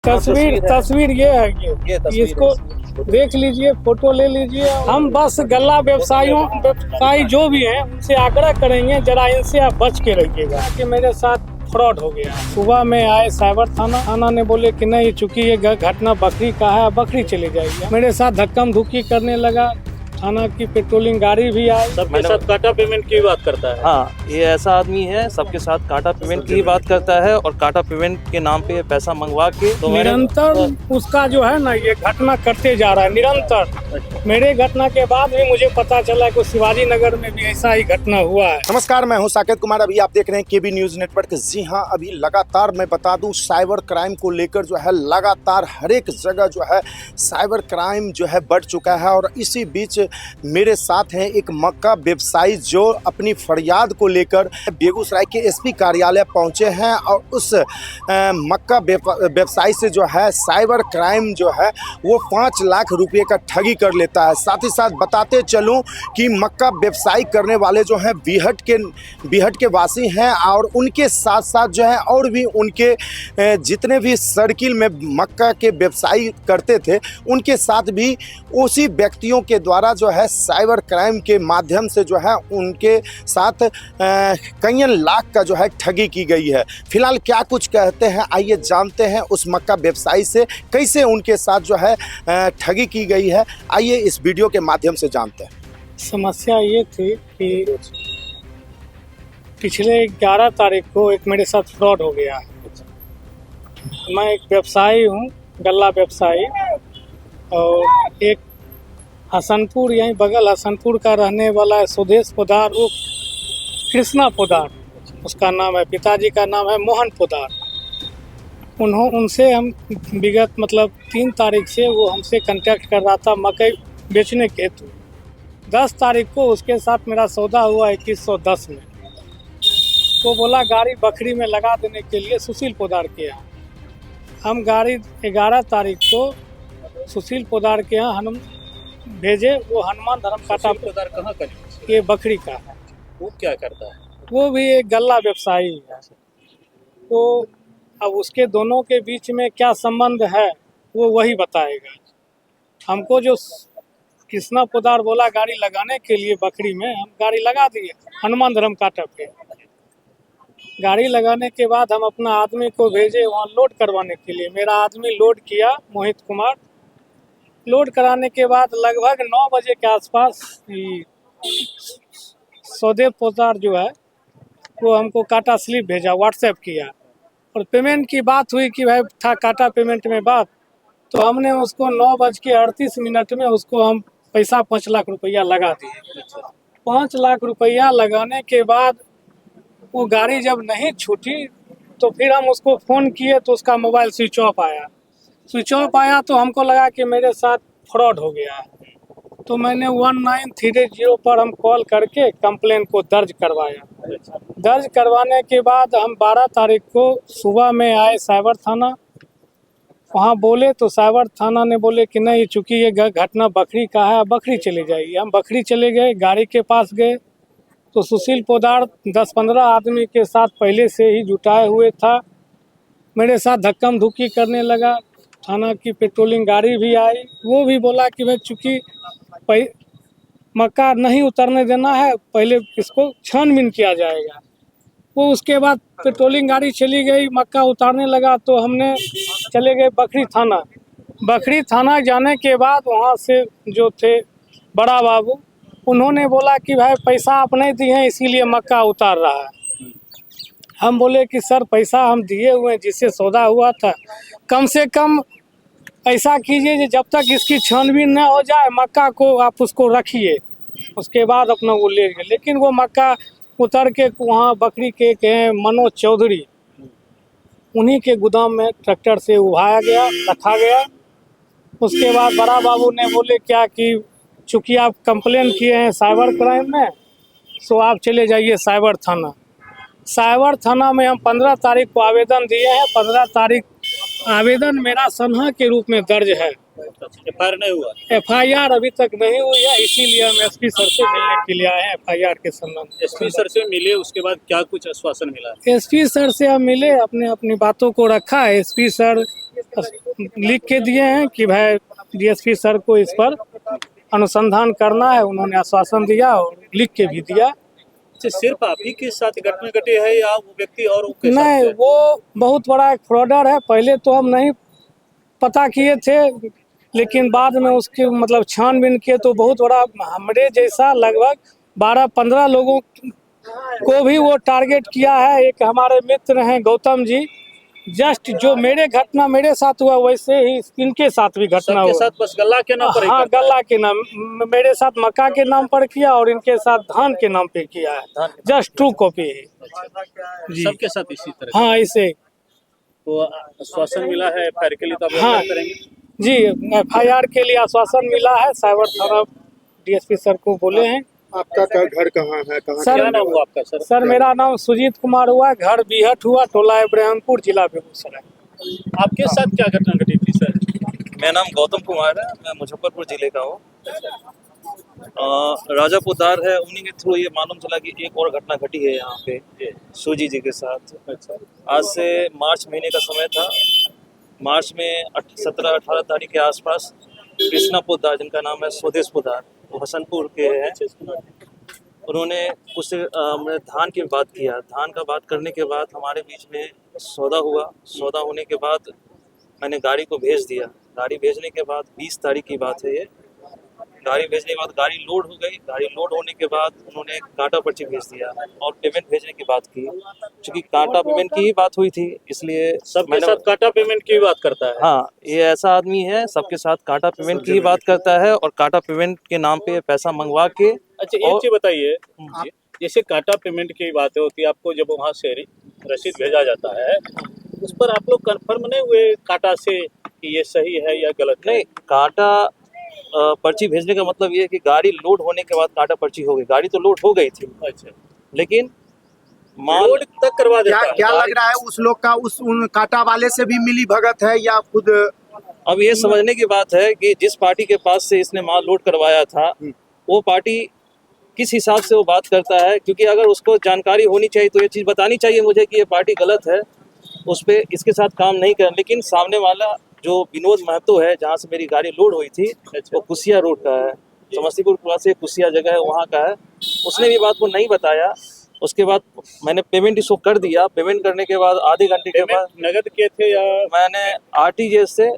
तस्वीर ये है ये इसको देख लीजिए, फोटो ले लीजिए। हम बस गल्ला व्यवसायी जो भी हैं उनसे आग्रह करेंगे, जरा इनसे आप बच के रहिएगा कि मेरे साथ फ्रॉड हो गया। सुबह में आए साइबर थाना ने बोले कि नहीं, चूंकि ये घटना बकरी का है, बकरी चली जाएगी। मेरे साथ धक्कम धुक्की करने लगा। थाना की पेट्रोलिंग गाड़ी भी आई। सबके साथ काटा पेमेंट की बात करता है। हाँ, ये ऐसा आदमी है, सबके साथ काटा पेमेंट की ही बात करता है और काटा पेमेंट के नाम पे पैसा मंगवा के तो निरंतर उसका जो है ना, ये घटना करते जा रहा है निरंतर। मेरे घटना के बाद भी मुझे पता चला कि शिवाजी नगर में भी ऐसा ही घटना हुआ है। नमस्कार, मैं हूं साकेत कुमार। अभी आप देख रहे हैं केबी न्यूज नेटवर्क। जी हां, अभी लगातार मैं बता दूं, साइबर क्राइम को लेकर जो है लगातार हर एक जगह जो है साइबर क्राइम जो है बढ़ चुका है। और इसी बीच मेरे साथ हैं एक मक्का व्यवसायी जो अपनी फरियाद को लेकर बेगूसराय के एसपी कार्यालय पहुंचे हैं और उस मक्का व्यवसायी से जो है साइबर क्राइम जो है वो 5 लाख रुपए का ठगी कर लेता है। साथ ही साथ बताते चलूं कि मक्का व्यवसायी करने वाले जो हैं बीहट के वासी हैं और उनके साथ साथ जो है और भी उनके जितने भी सर्किल में मक्का के व्यवसायी करते थे उनके साथ भी उसी व्यक्तियों के द्वारा जो है साइबर क्राइम के माध्यम से जो है उनके साथ कई लाख का जो है ठगी की गई है। फिलहाल क्या कुछ कहते हैं, आइए जानते हैं उस मक्का व्यवसायी से कैसे उनके साथ जो है ठगी की गई है। आइए इस वीडियो के माध्यम से जानते हैं। समस्या ये थी कि पिछले 11 तारीख को एक मेरे साथ फ्रॉड हो गया। मैं एक व्यवसायी हूँ, गल्ला व्यवसायी, और एक हसनपुर यहीं बगल हसनपुर का रहने वाला है सुदेश पोदार, वो कृष्णा पोदार उसका नाम है। पिताजी का नाम है मोहन पोदार। उनसे हम विगत 3 तारीख से वो हमसे कांटेक्ट कर रहा था मकई बेचने के हेतु। 10 तारीख को उसके साथ मेरा सौदा हुआ 2110 में। वो बोला गाड़ी बकरी में लगा देने के लिए सुशील पोदार के यहाँ। हम गाड़ी 11 तारीख को सुशील पोदार के यहाँ हम भेजे। वो हनुमान धर्म काटा पोदार कहाँ का? ये बकरी का है। वो क्या करता है? वो भी एक गल्ला व्यवसायी है। तो अब उसके दोनों के बीच में क्या संबंध है वो वही बताएगा। हमको जो कृष्णा पोदार बोला गाड़ी लगाने के लिए बकरी में, हम गाड़ी लगा दिए हनुमान धर्म काटा पे। गाड़ी लगाने के बाद हम अपना आदमी को भेजे वहाँ लोड करवाने के लिए। मेरा आदमी लोड किया, मोहित कुमार। लोड कराने के बाद लगभग 9 बजे के आसपास सौदेव पोदार जो है वो हमको काटा स्लिप भेजा, व्हाट्सएप किया और पेमेंट की बात हुई कि भाई था काटा पेमेंट में बात। तो हमने उसको 9:38 में उसको हम पैसा 5 लाख रुपया लगा दिए। 5 लाख रुपया लगाने के बाद वो गाड़ी जब नहीं छूटी तो फिर हम उसको फ़ोन किए तो उसका मोबाइल स्विच ऑफ आया। तो हमको लगा कि मेरे साथ फ्रॉड हो गया है। तो मैंने 1930 पर हम कॉल करके कंप्लेन को दर्ज करवाया। दर्ज करवाने के बाद हम 12 तारीख को सुबह में आए साइबर थाना। वहाँ बोले तो साइबर थाना ने बोले कि नहीं, चूंकि ये घटना बकरी का है, बकरी चली जाएगी। हम बकरी चले गए, गाड़ी के पास गए तो सुशील पोदार 10-15 आदमी के साथ पहले से ही जुटाए हुए था। मेरे साथ धक्कम धुक्की करने लगा। थाना की पेट्रोलिंग गाड़ी भी आई। वो भी बोला कि भाई चूँकि मक्का नहीं उतरने देना है, पहले इसको छानबीन किया जाएगा। वो उसके बाद पेट्रोलिंग गाड़ी चली गई, मक्का उतारने लगा। तो हमने चले गए बकरी थाना जाने के बाद वहाँ से जो थे बड़ा बाबू, उन्होंने बोला कि भाई पैसा आप नहीं दिए हैं इसीलिए मक्का उतार रहा है। हम बोले कि सर पैसा हम दिए हुए हैं, जिससे सौदा हुआ था। कम से कम ऐसा कीजिए जब तक इसकी छानबीन न हो जाए मक्का को आप उसको रखिए, उसके बाद अपना वो ले गए। लेकिन वो मक्का उतर के वहाँ बकरी के मनोज चौधरी, उन्हीं के गोदाम में ट्रैक्टर से उठाया गया, रखा गया। उसके बाद बड़ा बाबू ने बोले क्या कि चूँकि आप कंप्लेन किए हैं साइबर क्राइम में, सो आप चले जाइए साइबर थाना में हम 15 तारीख को आवेदन दिए हैं। 15 तारीख आवेदन मेरा सनहा के रूप में दर्ज है। FIR नहीं हुआ? FIR अभी तक नहीं हुई है, इसीलिए हम SP सर से मिलने के लिए आए हैं FIR के संबंध SP सर से मिले, उसके बाद क्या कुछ आश्वासन मिला? में। SP सर से हम मिले, अपनी बातों को रखा है। SP सर लिख के दिए हैं कि भाई DSP सर को इस पर अनुसंधान करना है, उन्होंने आश्वासन दिया और लिख के भी दिया। अच्छा, सिर्फ आप ही के साथ घटना घटी है या वो व्यक्ति और के साथ नहीं, है? वो बहुत बड़ा एक फ्रॉडर है। पहले तो हम नहीं पता किए थे, लेकिन बाद में उसके मतलब छानबीन किए तो बहुत बड़ा, हमारे जैसा लगभग 12-15 लोगों को भी वो टारगेट किया है। एक हमारे मित्र हैं गौतम जी, जस्ट जो मेरे साथ हुआ वैसे ही इनके साथ भी घटना सबके हुआ। साथ बस गल्ला के नाम पर ही हाँ, करता है? गल्ला के नाम, मेरे साथ मक्का के नाम पर किया और इनके साथ धान के नाम पे किया है। धान जस्ट ट्रू कॉपी है जी। सबके साथ इसी तरह? हाँ, इसे तो आश्वासन मिला है FIR के लिए, तो आप हाँ। FIR करेंगे? जी, FIR के लिए आश्वासन मिला है। साइबर थाना DSP सर को बोले हैं। आपका घर कहाँ है, कहाँ सर, क्या नाम हुआ आपका सर? सर मेरा नाम सुजीत कुमार हुआ, घर बीहट हुआ, टोला इब्राहिमपुर, जिला बेगूसराय। आपके साथ क्या घटना घटी थी सर? मेरा नाम गौतम कुमार है, मैं मुजफ्फरपुर जिले का हूँ। राजापुतार है, उन्हीं के थ्रू ये मालूम चला कि एक और घटना घटी है यहाँ पे सूजी जी के साथ। अच्छा, आज से मार्च महीने का समय था। मार्च में 17-18 तारीख के आसपास कृष्णा पोदार, जिनका नाम है स्वदेश पोदार, वो हसनपुर के हैं, उन्होंने कुछ धान की बात किया। धान का बात करने के बाद हमारे बीच में सौदा हुआ। सौदा होने के बाद मैंने गाड़ी को भेज दिया। गाड़ी भेजने के बाद 20 तारीख की बात है ये। गाड़ी भेजने के बाद गाड़ी लोड हो गई। गाड़ी लोड होने के बाद उन्होंने कांटा पर्ची भेज दिया और पेमेंट भेजने की बात की। क्योंकि कांटा पेमेंट की ही बात हुई थी, इसलिए सबके साथ काटा पेमेंट की बात करता है? हाँ, ये ऐसा आदमी है, सबके साथ कांटा पेमेंट की ही बात करता है और कांटा पेमेंट के नाम पे पैसा मंगवा के। अच्छा, एक चीज बताइए, जैसे काटा पेमेंट की बातें होती है, आपको जब वहाँ से रसीद भेजा जाता है, उस पर आप लोग कंफर्म नहीं हुए काटा से कि ये सही है या गलत है? नहीं, कांटा पर्ची भेजने का मतलब ये है कि गाड़ी लोड होने के बाद कांटा पर्ची हो गई। गाड़ी तो लोड हो गई थी, अच्छा, लेकिन माल लोड तक करवा देता है। क्या लग रहा है उस लोग का उन काटा वाले से भी मिली भगत है या खुद? अब ये समझने की बात है कि जिस पार्टी के पास से इसने माल लोड करवाया था, वो पार्टी किस हिसाब से वो बात करता है। क्योंकि अगर उसको जानकारी होनी चाहिए तो ये चीज़ बतानी चाहिए मुझे कि ये पार्टी गलत है, उस पर इसके साथ काम नहीं कर। लेकिन सामने वाला जो विनोद महतो है, जहाँ से मेरी गाड़ी लोड हुई थी, वो कुसिया रोड का है, समस्तीपुर पास से कुसिया जगह है, वहाँ का है। उसने भी बात को नहीं बताया। उसके बाद मैंने पेमेंट इसको कर दिया। पेमेंट करने के बाद आधे घंटे के बाद नगद किए थे या मैंने RTGS से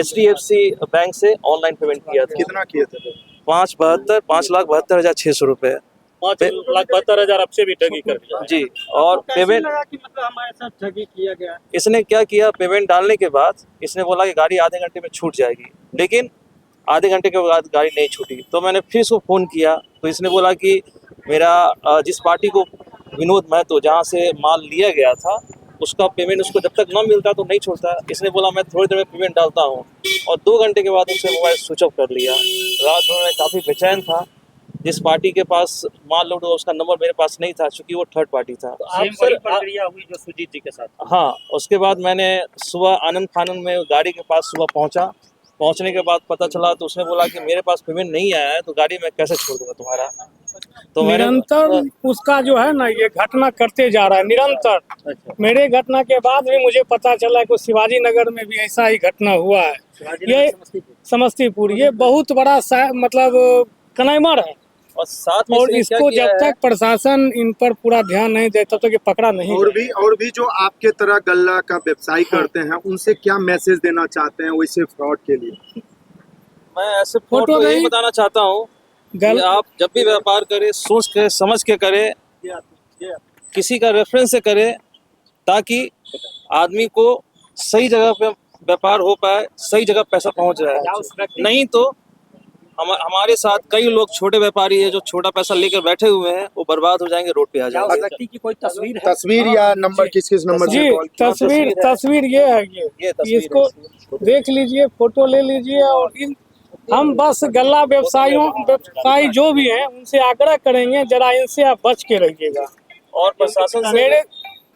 HDFC बैंक से ऑनलाइन पेमेंट किया था। कितना किए थे? 5,72,600 रुपये। 5,72,000 आपसे भी ठगी कर दिया? जी, और पेमेंट मतलब हमारे साथ ठगी किया गया। इसने क्या किया, पेमेंट डालने के बाद इसने बोला कि गाड़ी आधे घंटे में छूट जाएगी, लेकिन आधे घंटे के बाद गाड़ी नहीं छूटी। तो मैंने फिर इसको फ़ोन किया तो इसने बोला कि मेरा जिस पार्टी को विनोद महतो जहाँ से माल लिया गया था, उसका पेमेंट उसको जब तक न मिलता तो नहीं छोड़ता। इसने बोला मैं थोड़ी देर में पेमेंट डालता हूँ, और 2 घंटे के बाद उससे मोबाइल स्विच ऑफ कर लिया। रात में मैं काफ़ी बेचैन था। जिस पार्टी के पास माल लोड हुआ उसका नंबर मेरे पास नहीं था, क्योंकि वो थर्ड पार्टी था। आप सर प्रक्रिया हुई जो सुजीत जी के साथ? हाँ, उसके बाद मैंने सुबह आनंद फानन में गाड़ी के पास सुबह पहुंचा। पहुंचने के बाद पता चला तो उसने बोला कि मेरे पास पेमेंट नहीं आया है, तो गाड़ी मैं कैसे छोड़ दूंगा तुम्हारा। तो निरंतर उसका जो है ना, ये घटना करते जा रहा है निरंतर। अच्छा, मेरे घटना के बाद भी मुझे पता चला कि शिवाजी नगर में भी ऐसा ही घटना हुआ है। ये समस्तीपुर, ये बहुत बड़ा मतलब कनाइमर है। और साथ में और इसने क्या इसको किया जब है, तक प्रशासन इन पर पूरा ध्यान नहीं देता तो ये पकड़ा नहीं जाएगा। और भी जो आपके तरह गल्ला का व्यवसाय करते हैं, उनसे क्या मैसेज देना चाहते हैं वैसे फ्रॉड के लिए? मैं ऐसे फ्रॉड फोटो को यही नहीं, बताना चाहता हूँ कि आप जब भी व्यापार करें सोच के समझ के करें, किसी का रेफरेंस से करें, ताकि आदमी को सही जगह पे व्यापार हो पाए, सही जगह पैसा पहुंच जाए। नहीं तो हमारे साथ कई लोग छोटे व्यापारी है जो छोटा पैसा लेकर बैठे हुए हैं, वो बर्बाद हो जाएंगे, रोड पे आ जाएंगे। व्यक्ति की कोई तस्वीर है? तस्वीर या नंबर, किस नंबर जी, से कॉल किया? तस्वीर ये है। ये तस्वीर इसको है। देख लीजिए, फोटो ले लीजिए। और हम बस गल्ला व्यवसायी जो भी हैं उनसे आग्रह करेंगे, जरा इनसे आप बच के रहिएगा। और प्रशासन मेरे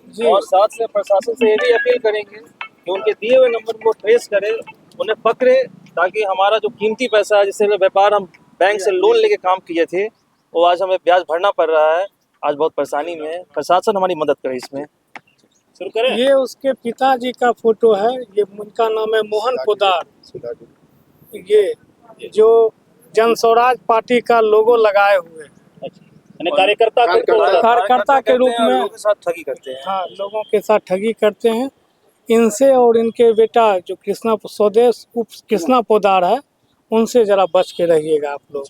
से और साथ से प्रशासन से ये भी अपील करेंगे कि उनके दिए हुए नंबर को ट्रेस करें उन्हें पकड़े, ताकि हमारा जो कीमती पैसा है, जिससे व्यापार हम बैंक से लोन लेके काम किए थे, वो आज हमें ब्याज भरना पड़ रहा है। आज बहुत परेशानी में है, प्रशासन हमारी मदद करे इसमें। शुरू करें। ये उसके पिताजी का फोटो है, ये उनका नाम है मोहन पोदार। ये जो जन स्वराज पार्टी का लोगो लगाए हुए, अच्छा, यानी कार्यकर्ता के रूप में लोगों के साथ ठगी करते हैं। हाँ, लोगों के साथ ठगी करते हैं। इनसे और इनके बेटा जो कृष्णा स्वदेश उप कृष्णा पोदार है, उनसे जरा बच के रहिएगा आप लोग।